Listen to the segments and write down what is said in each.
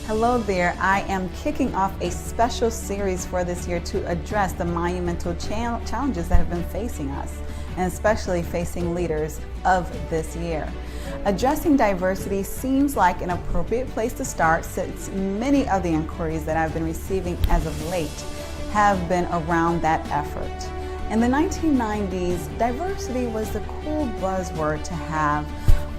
Hello there. I am kicking off a special series for this year to address the monumental challenges that have been facing us, and especially facing leaders of this year. Addressing diversity seems like an appropriate place to start, since many of the inquiries that I've been receiving as of late have been around that effort. In the 1990s, diversity was the cool buzzword to have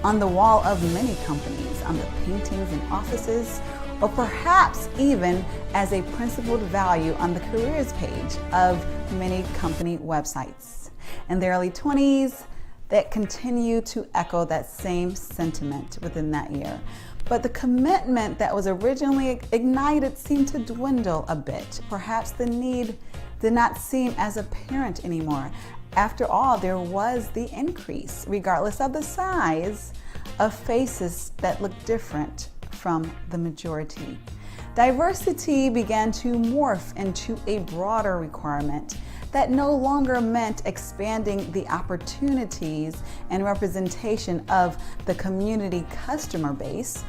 on the wall of many companies, on the paintings in offices, or perhaps even as a principled value on the careers page of many company websites. In the early 20s, that continued to echo that same sentiment within that year. But the commitment that was originally ignited seemed to dwindle a bit. Perhaps the need did not seem as apparent anymore. After all, there was the increase, regardless of the size, of faces that looked different from the majority. Diversity began to morph into a broader requirement that no longer meant expanding the opportunities and representation of the community customer base,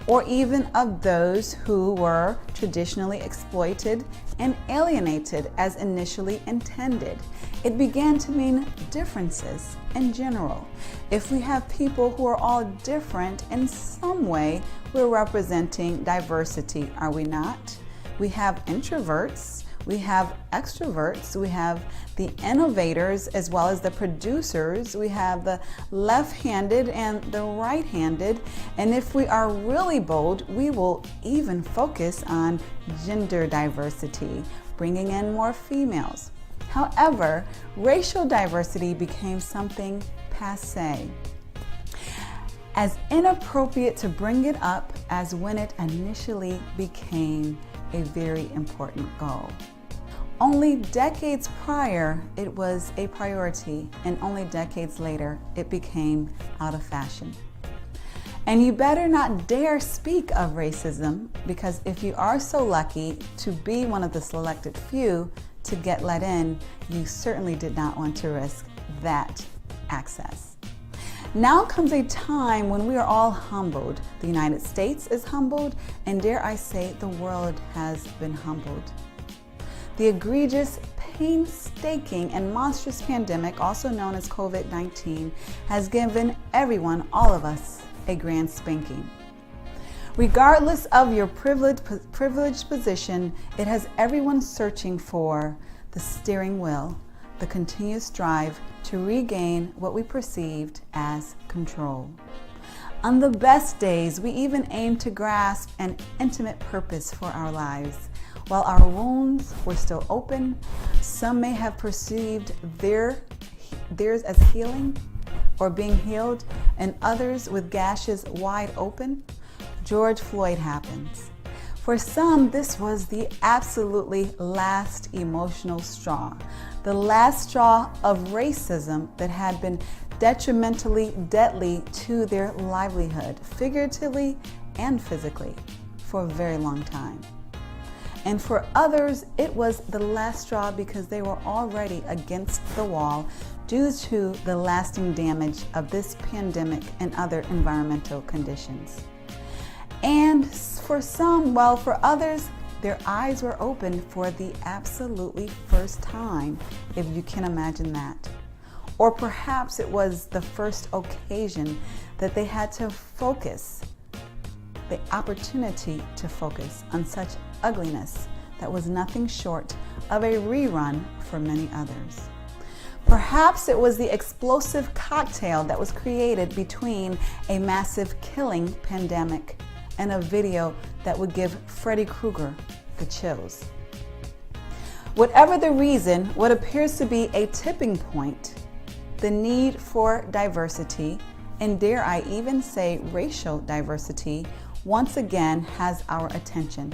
or even of those who were traditionally exploited and alienated as initially intended. It began to mean differences in general. If we have people who are all different in some way, we're representing diversity, are we not? We have introverts, we have extroverts, we have the innovators as well as the producers, we have the left-handed and the right-handed, and if we are really bold, we will even focus on gender diversity, bringing in more females. However, racial diversity became something passé, as inappropriate to bring it up as when it initially became a very important goal. Only decades prior, it was a priority, and only decades later, it became out of fashion. And you better not dare speak of racism, because if you are so lucky to be one of the selected few to get let in, you certainly did not want to risk that access. Now comes a time when we are all humbled. The United States is humbled, and dare I say, the world has been humbled. The egregious, painstaking, and monstrous pandemic, also known as COVID-19, has given everyone, all of us, a grand spanking. Regardless of your privileged position, it has everyone searching for the steering wheel, the continuous drive to regain what we perceived as control. On the best days, we even aim to grasp an intimate purpose for our lives. While our wounds were still open, some may have perceived theirs as healing or being healed, and others with gashes wide open. George Floyd happens. For some, this was the absolutely last emotional straw, the last straw of racism that had been detrimentally deadly to their livelihood, figuratively and physically, for a very long time. And for others, it was the last straw because they were already against the wall due to the lasting damage of this pandemic and other environmental conditions. And for some, well, for others, their eyes were opened for the absolutely first time, if you can imagine that. Or perhaps it was the first occasion that they had to focus, the opportunity to focus on such ugliness that was nothing short of a rerun for many others. Perhaps it was the explosive cocktail that was created between a massive killing pandemic and a video that would give Freddy Krueger the chills. Whatever the reason, what appears to be a tipping point, the need for diversity, and dare I even say racial diversity, once again has our attention.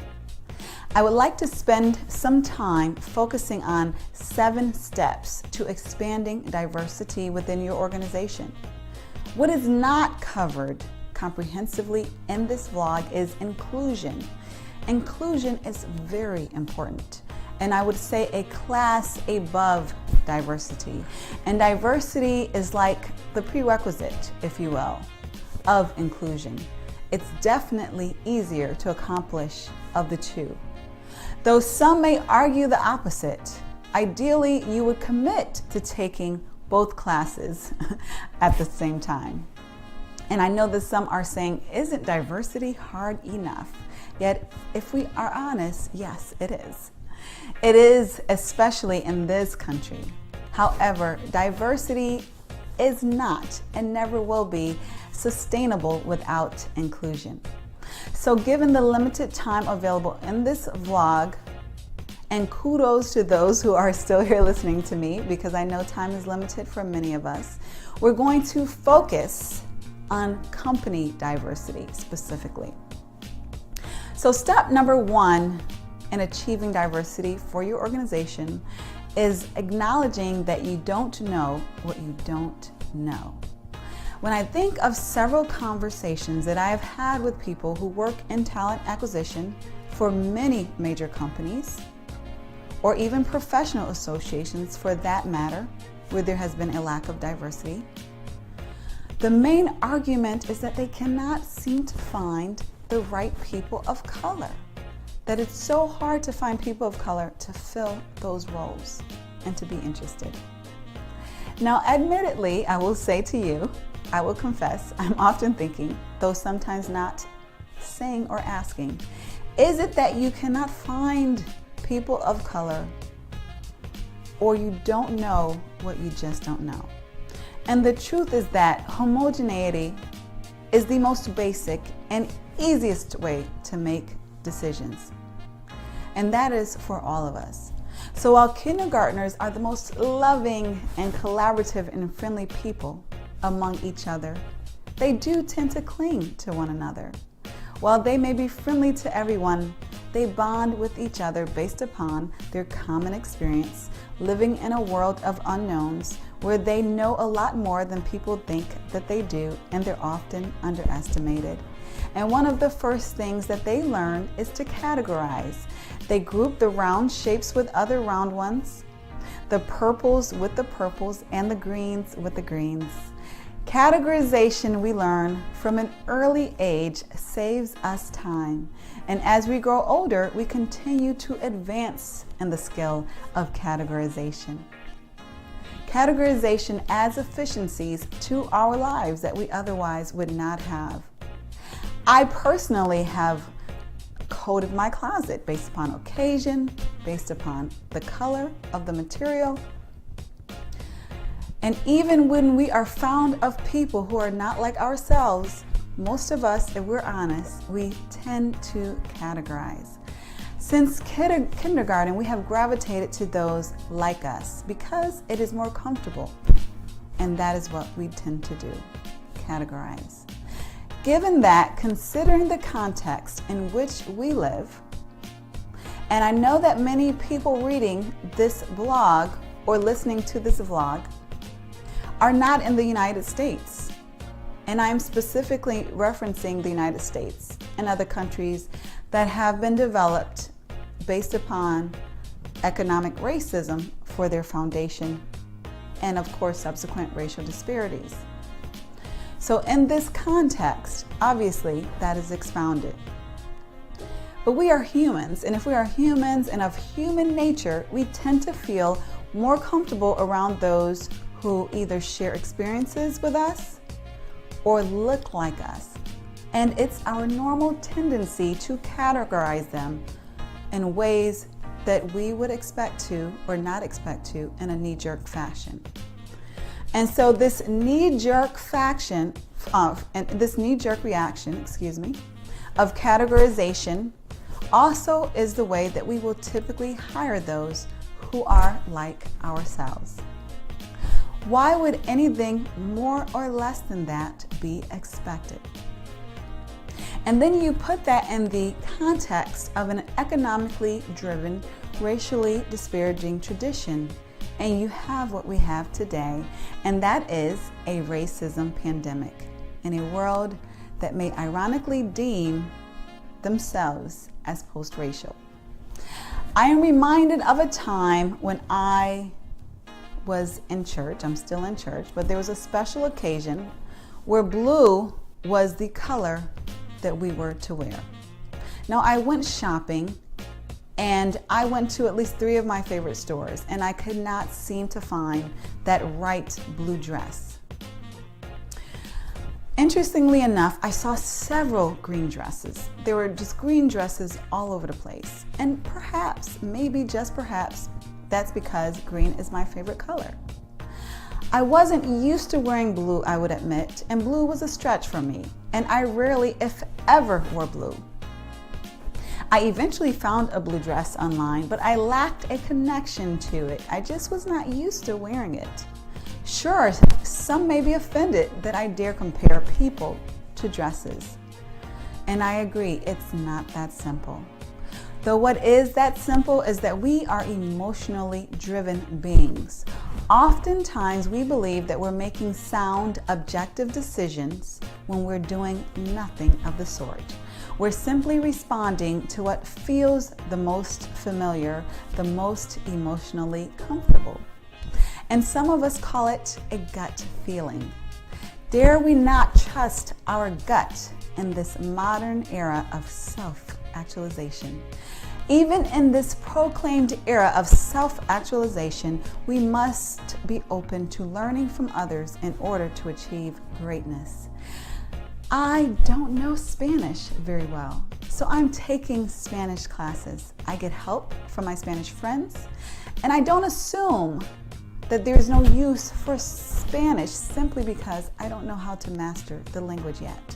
I would like to spend some time focusing on 7 steps to expanding diversity within your organization. What is not covered comprehensively in this vlog is inclusion. Inclusion is very important, and I would say a class above diversity. And diversity is like the prerequisite, if you will, of inclusion. it's definitely easier to accomplish of the two. Though some may argue the opposite, ideally you would commit to taking both classes at the same time. And I know that some are saying, isn't diversity hard enough? Yet, if we are honest, yes, it is. It is, especially in this country. However, diversity is not and never will be sustainable without inclusion. So given the limited time available in this vlog, and kudos to those who are still here listening to me, because I know time is limited for many of us, we're going to focus on company diversity specifically. So step number one in achieving diversity for your organization is acknowledging that you don't know what you don't know. When I think of several conversations that I have had with people who work in talent acquisition for many major companies, or even professional associations for that matter, where there has been a lack of diversity, the main argument is that they cannot seem to find the right people of color. That it's so hard to find people of color to fill those roles and to be interested. Now, admittedly, I will say to you, I will confess, I'm often thinking, though sometimes not saying or asking, is it that you cannot find people of color, or you don't know what you just don't know? And the truth is that homogeneity is the most basic and easiest way to make decisions. And that is for all of us. So while kindergartners are the most loving and collaborative and friendly people among each other, they do tend to cling to one another. While they may be friendly to everyone, they bond with each other based upon their common experience, living in a world of unknowns where they know a lot more than people think that they do, and they're often underestimated. And one of the first things that they learn is to categorize. They group the round shapes with other round ones, the purples with the purples, and the greens with the greens. Categorization, we learn from an early age, saves us time. And as we grow older, we continue to advance in the skill of categorization. Categorization adds efficiencies to our lives that we otherwise would not have. I personally have coded my closet based upon occasion, based upon the color of the material. And even when we are fond of people who are not like ourselves, most of us, if we're honest, we tend to categorize. Since kindergarten, we have gravitated to those like us because it is more comfortable. And that is what we tend to do, categorize. Given that, considering the context in which we live, and I know that many people reading this blog or listening to this vlog are not in the United States. And I'm specifically referencing the United States and other countries that have been developed based upon economic racism for their foundation, and of course subsequent racial disparities. So in this context, obviously that is expounded. But we are humans, and if we are humans and of human nature, we tend to feel more comfortable around those who either share experiences with us or look like us. And it's our normal tendency to categorize them in ways that we would expect to or not expect to in a knee-jerk fashion. And so this knee-jerk reaction, of categorization also is the way that we will typically hire those who are like ourselves. Why would anything more or less than that be expected? And then you put that in the context of an economically driven, racially disparaging tradition, and you have what we have today, and that is a racism pandemic in a world that may ironically deem themselves as post-racial. I am reminded of a time when I was in church. I'm still in church, but there was a special occasion where blue was the color that we were to wear. Now, I went shopping and I went to at least 3 of my favorite stores, and I could not seem to find that right blue dress. Interestingly enough, I saw several green dresses. There were just green dresses all over the place. And perhaps, maybe just perhaps, that's because green is my favorite color. I wasn't used to wearing blue, I would admit, and blue was a stretch for me, and I rarely, if ever, wore blue. I eventually found a blue dress online, but I lacked a connection to it. I just was not used to wearing it. Sure, some may be offended that I dare compare people to dresses. And I agree, it's not that simple. Though what is that simple is that we are emotionally driven beings. Oftentimes we believe that we're making sound, objective decisions when we're doing nothing of the sort. We're simply responding to what feels the most familiar, the most emotionally comfortable. And some of us call it a gut feeling. Dare we not trust our gut in this modern era of self-actualization? Even in this proclaimed era of self-actualization, we must be open to learning from others in order to achieve greatness. I don't know Spanish very well, so I'm taking Spanish classes. I get help from my Spanish friends, and I don't assume that there's no use for Spanish simply because I don't know how to master the language yet.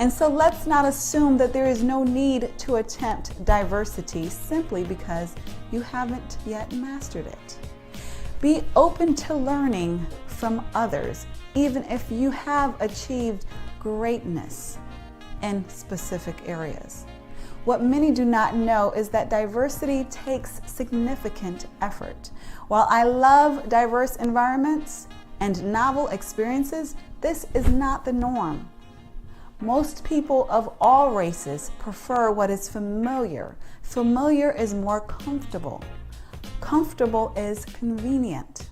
And so let's not assume that there is no need to attempt diversity simply because you haven't yet mastered it. Be open to learning from others, even if you have achieved greatness in specific areas. What many do not know is that diversity takes significant effort. While I love diverse environments and novel experiences, this is not the norm. Most people of all races prefer what is familiar. Familiar is more comfortable. Comfortable is convenient.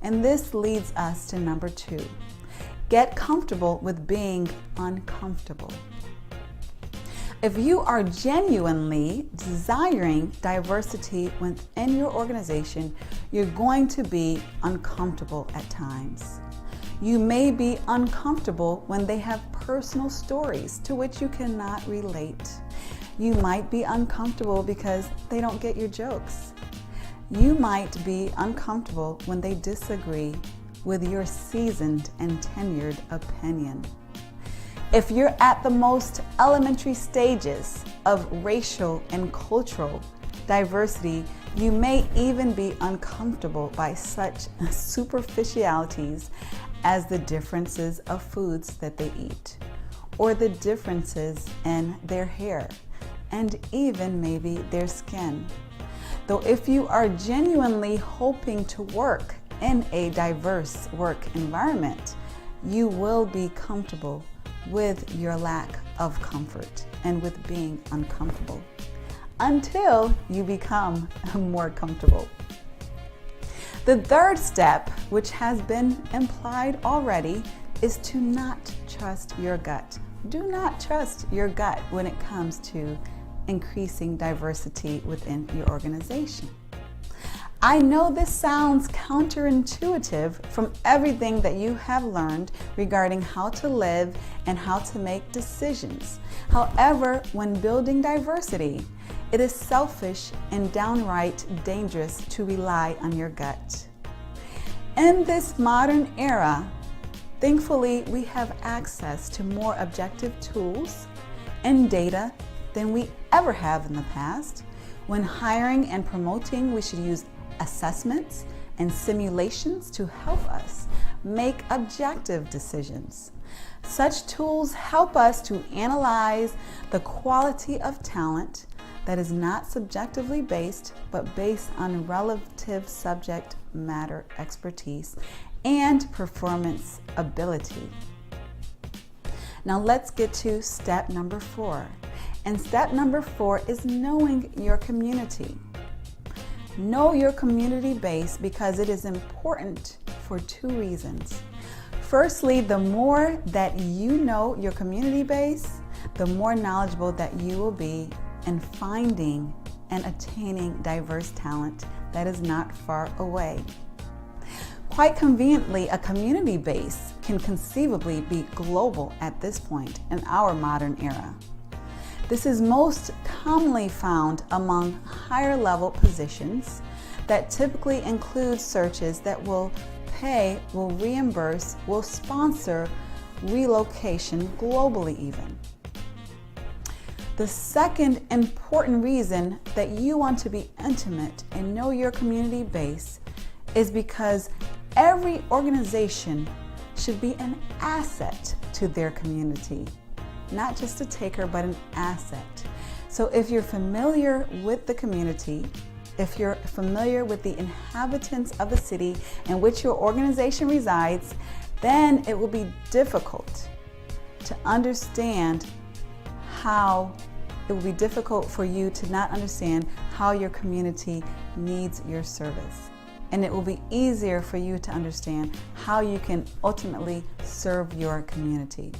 And this leads us to number 2. Get comfortable with being uncomfortable. If you are genuinely desiring diversity within your organization, you're going to be uncomfortable at times. You may be uncomfortable when they have personal stories to which you cannot relate. You might be uncomfortable because they don't get your jokes. You might be uncomfortable when they disagree with your seasoned and tenured opinion. If you're at the most elementary stages of racial and cultural diversity, you may even be uncomfortable by such superficialities as the differences of foods that they eat, or the differences in their hair, and even maybe their skin. Though if you are genuinely hoping to work in a diverse work environment, you will be comfortable with your lack of comfort and with being uncomfortable until you become more comfortable. The third step, which has been implied already, is to not trust your gut. Do not trust your gut when it comes to increasing diversity within your organization. I know this sounds counterintuitive from everything that you have learned regarding how to live and how to make decisions. However, when building diversity, it is selfish and downright dangerous to rely on your gut. In this modern era, thankfully, we have access to more objective tools and data than we ever have in the past. When hiring and promoting, we should use assessments and simulations to help us make objective decisions. Such tools help us to analyze the quality of talent that is not subjectively based, but based on relative subject matter expertise and performance ability. Now let's get to step number 4. And step number 4 is knowing your community. Know your community base because it is important for 2 reasons. Firstly, the more that you know your community base, the more knowledgeable that you will be in finding and attaining diverse talent that is not far away. Quite conveniently, a community base can conceivably be global at this point in our modern era. This is most commonly found among higher level positions that typically include searches that will pay, will reimburse, will sponsor relocation globally even. The second important reason that you want to be intimate and know your community base is because every organization should be an asset to their community, not just a taker, but an asset. So if you're familiar with the community, if you're familiar with the inhabitants of the city in which your organization resides, then it will be difficult to understand it will be difficult for you to not understand how your community needs your service. And it will be easier for you to understand how you can ultimately serve your community.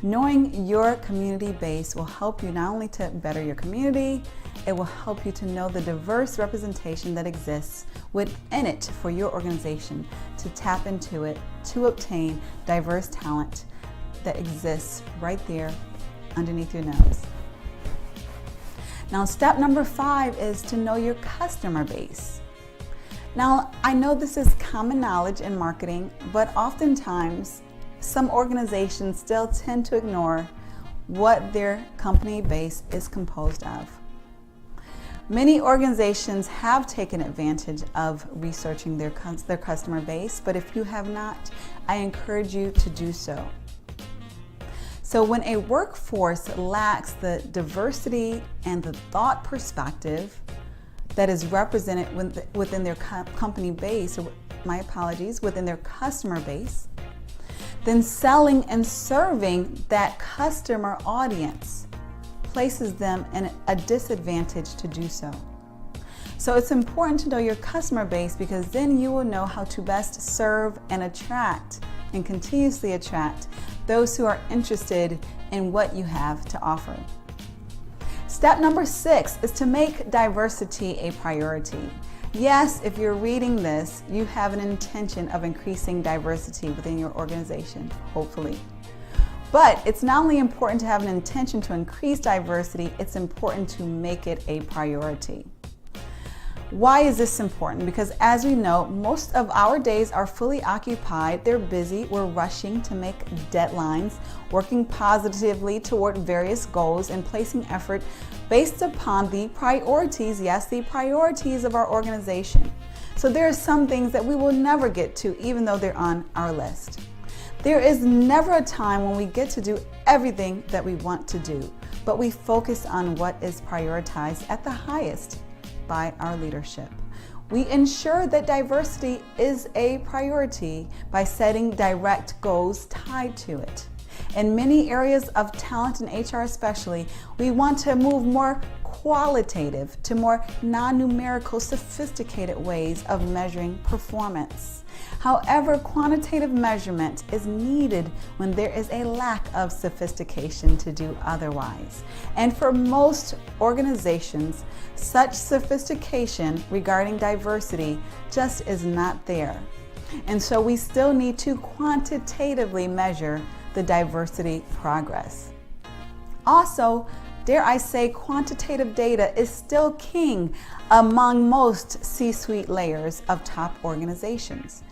Knowing your community base will help you not only to better your community, it will help you to know the diverse representation that exists within it for your organization, to tap into it, to obtain diverse talent that exists right there underneath your nose. Now, step number 5 is to know your customer base. Now, I know this is common knowledge in marketing, but oftentimes some organizations still tend to ignore what their company base is composed of. Many organizations have taken advantage of researching their customer base, but if you have not, I encourage you to do so. So when a workforce lacks the diversity and the thought perspective that is represented within their company base, or within their customer base, then selling and serving that customer audience places them in a disadvantage to do so. So it's important to know your customer base, because then you will know how to best serve and attract and continuously attract those who are interested in what you have to offer. Step number 6 is to make diversity a priority. Yes, if you're reading this, you have an intention of increasing diversity within your organization, hopefully. But it's not only important to have an intention to increase diversity, it's important to make it a priority. Why is this important? Because as we know, most of our days are fully occupied. They're busy. We're rushing to make deadlines, working positively toward various goals, and placing effort based upon the priorities, yes, the priorities of our organization. So there are some things that we will never get to, even though they're on our list. There is never a time when we get to do everything that we want to do, but we focus on what is prioritized at the highest by our leadership. We ensure that diversity is a priority by setting direct goals tied to it. In many areas of talent and HR especially, we want to move more qualitative to more non-numerical, sophisticated ways of measuring performance. However, quantitative measurement is needed when there is a lack of sophistication to do otherwise. And for most organizations, such sophistication regarding diversity just is not there. And so we still need to quantitatively measure the diversity progress. Also, dare I say, quantitative data is still king among most C-suite layers of top organizations.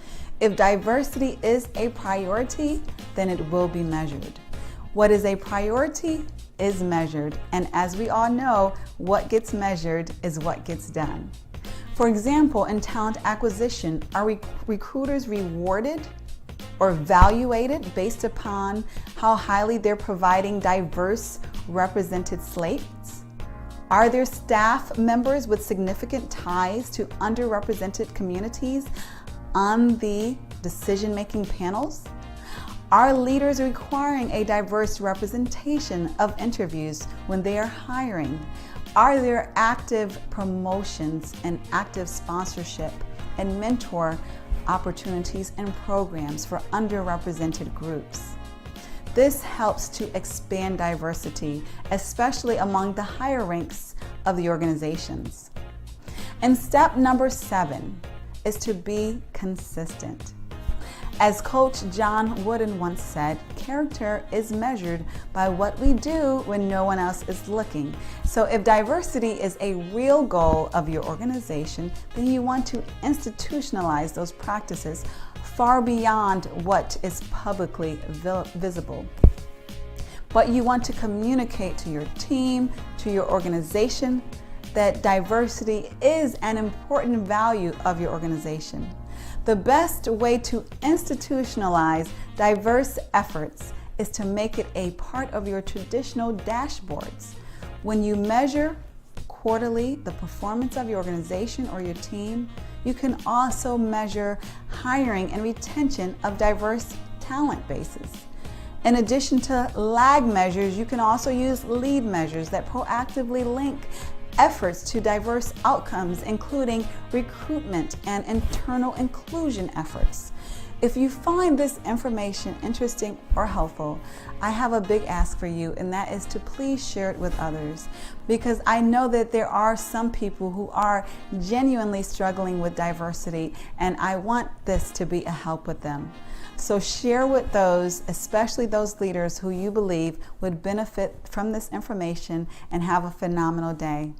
If diversity is a priority, then it will be measured. What is a priority is measured, and as we all know, what gets measured is what gets done. For example, in talent acquisition, are recruiters rewarded or evaluated based upon how highly they're providing diverse represented slates? Are there staff members with significant ties to underrepresented communities on the decision-making panels? Are leaders requiring a diverse representation of interviews when they are hiring? Are there active promotions and active sponsorship and mentor opportunities and programs for underrepresented groups? This helps to expand diversity, especially among the higher ranks of the organizations. And step number 7 is to be consistent. As Coach John Wooden once said, character is measured by what we do when no one else is looking. So if diversity is a real goal of your organization, then you want to institutionalize those practices far beyond what is publicly visible. But you want to communicate to your team, to your organization, that diversity is an important value of your organization. The best way to institutionalize diverse efforts is to make it a part of your traditional dashboards. When you measure quarterly the performance of your organization or your team, you can also measure hiring and retention of diverse talent bases. In addition to lag measures, you can also use lead measures that proactively link efforts to diverse outcomes, including recruitment and internal inclusion efforts. If you find this information interesting or helpful, I have a big ask for you, and that is to please share it with others, because I know that there are some people who are genuinely struggling with diversity, and I want this to be a help with them. So share with those, especially those leaders who you believe would benefit from this information, and have a phenomenal day.